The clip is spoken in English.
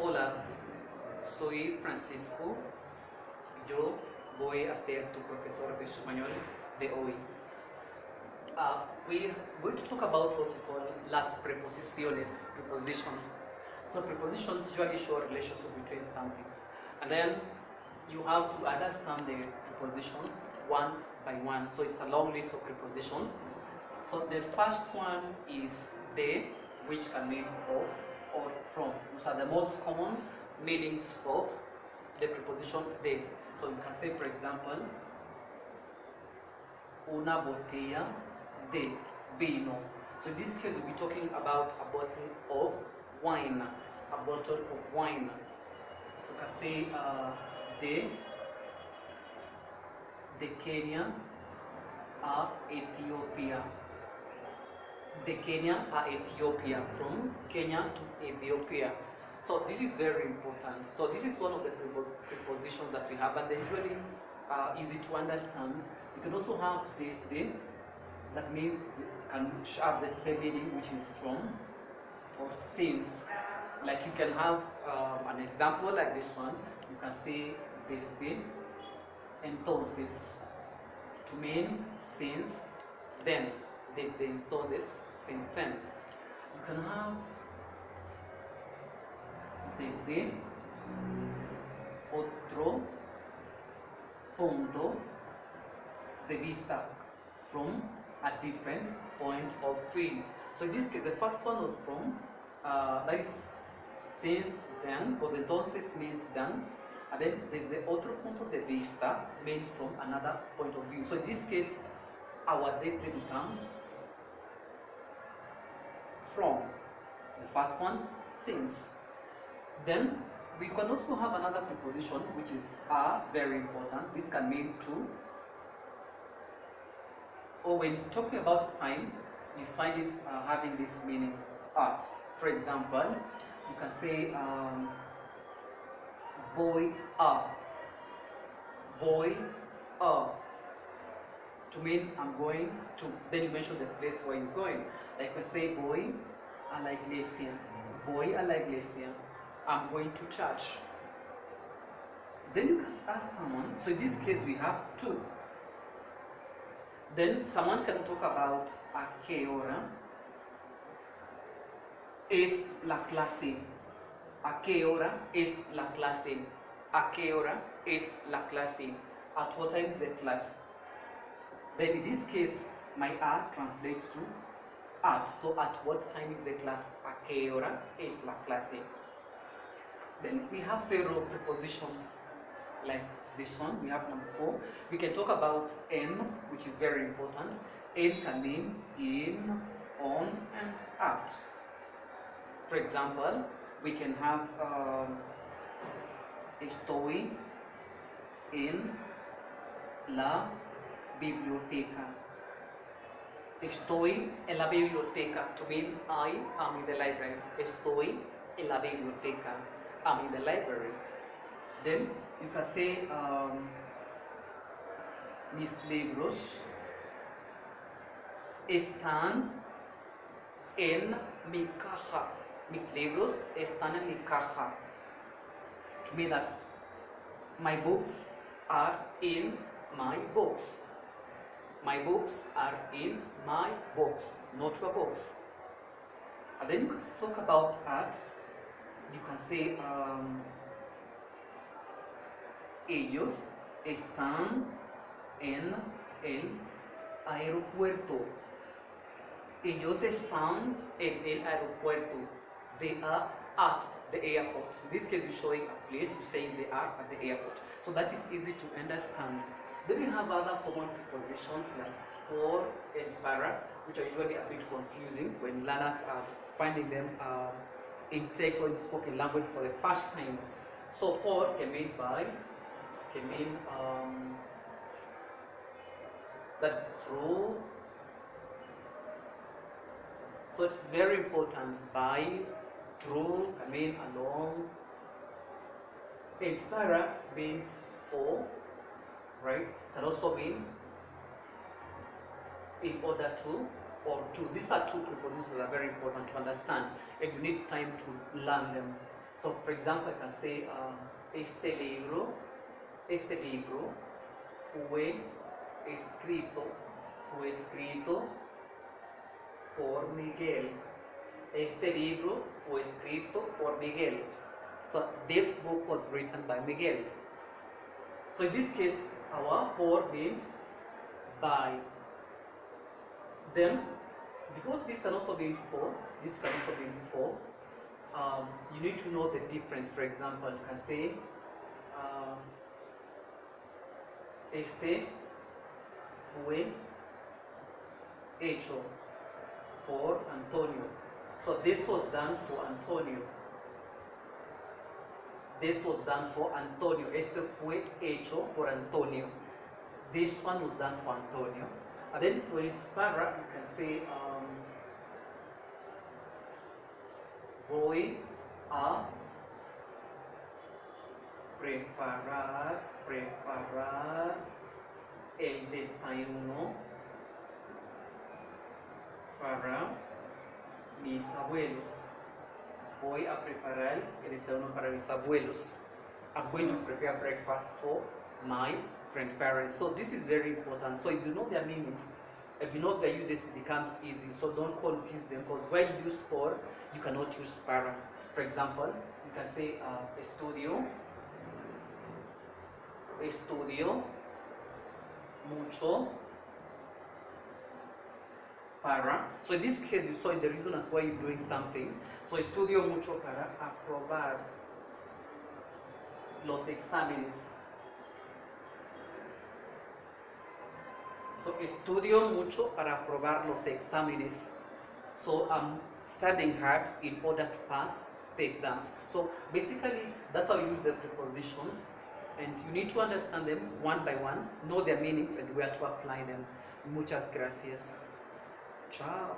Hola, soy Francisco. Yo voy a ser tu profesor de español de hoy. We're going to talk about what we call las preposiciones, prepositions. So prepositions usually show a relationship between something. And then you have to understand the prepositions one by one. So it's a long list of prepositions. So the first one is de, which can mean of or from. Those are the most common meanings of the preposition de. So you can say, for example, una botella de vino. So in this case, we'll be talking about a bottle of wine. A bottle of wine. So you can say de Kenya a Ethiopia. De Kenya a Ethiopia, from Kenya to Ethiopia. So this is very important. So this is one of the prepositions that we have, and they're usually easy to understand. You can also have this de, that means can have the same meaning, which is from or since. Like you can have an example like this one. You can say desde entonces to mean since then. Desde entonces, since then. You can have desde otro punto de vista, from a different point of view. So in this case, the first one was from, that is since then, because entonces means then, and then desde otro punto de vista means from another point of view. So in this case, our desde becomes from. The first one, since. Then we can also have another preposition, which is a, very important. This can mean to, or when talking about time, you find it having this meaning at. For example, you can say voy a, voy a, to mean I'm going to. Then you mention the place where you're going. Like we say voy a la iglesia, voy a la iglesia, I'm going to church. Then you can ask someone, so in this case we have two. Then someone can talk about a qué hora es la clase. A qué hora es la clase. A qué hora es la clase. At what time is the class? Then in this case, my a translates to at. So at what time is the class? A qué hora es la clase. Then we have several prepositions like this one. We have number 4. We can talk about en, which is very important. En can mean in, on, and at. For example, we can have estoy en la biblioteca. Estoy en la biblioteca to mean I am in the library. Estoy en la biblioteca. I'm in the library. Then you can say mis libros están en mi caja. Mis libros están en mi caja. To mean that my books are in my books. My books are in my books, not your books. And then you can talk about at. You can say ellos están en el aeropuerto. Ellos están en el aeropuerto. They are at the airport. In this case, you're showing a place, you're saying they are at the airport. So that is easy to understand. Then we have other common prepositions like por and para, which are usually a bit confusing when learners are finding them in text or in spoken language for the first time. So por can mean by, can mean that through. So it's very important. By, through, can mean along. And para means for, right? Can also mean in order to, or to. These are two prepositions that are very important to understand, and you need time to learn them. So, for example, I can say, este libro escrito, fue escrito por Miguel. Este libro fue escrito por Miguel. So, this book was written by Miguel. So, in this case, our por means by. Then, because this can also be for, this can also be for, you need to know the difference. For example, you can say, este fue hecho por Antonio. So this was done for Antonio. This was done for Antonio. Este fue hecho por Antonio. This one was done for Antonio. And then when it's para, you can say, voy a preparar el desayuno para mis abuelos. Voy a preparar el desayuno para mis abuelos. I'm going to prepare breakfast for my grandparents. So this is very important. So if you know their meanings, if you know their uses, it becomes easy. So don't confuse them, because when you use for, you cannot use para. For example, you can say estudio mucho para. So in this case, you saw the reason as why you're doing something. So estudio mucho para aprobar los exámenes. So estudio mucho para aprobar los exámenes. So I'm studying hard in order to pass the exams. So basically, that's how you use the prepositions, and you need to understand them one by one, know their meanings and where to apply them. Muchas gracias. Ciao.